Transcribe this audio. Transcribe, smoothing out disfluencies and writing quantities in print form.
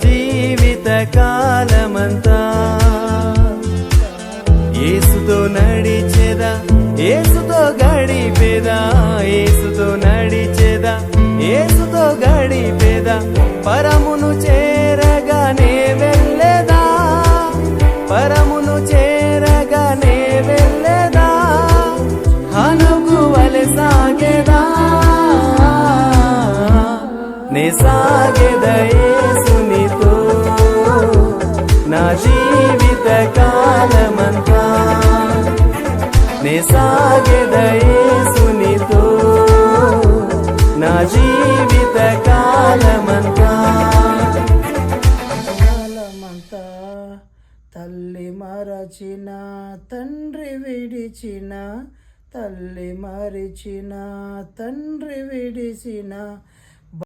జీవిత కాలమంతా యేసుతో నడిచేదా, యేసుతో గడిపేదా, యేసుతో నడిచేదా, యేసుతో గడిపేదా, పరమును చేరగానే వెళ్ళేదా, పరమును చేరగానే వెళ్ళేదా, హనకు వలె సాగేదా, నే సాగేదా యేసునితో నా జీవిత కాలమంతా, నే సాగేదా యేసునితో నా జీవిత కాలమంతా. కాలమంతా తల్లి మరచిన, తండ్రి విడిచిన, తల్లి మరిచిన, తండ్రి విడిచిన,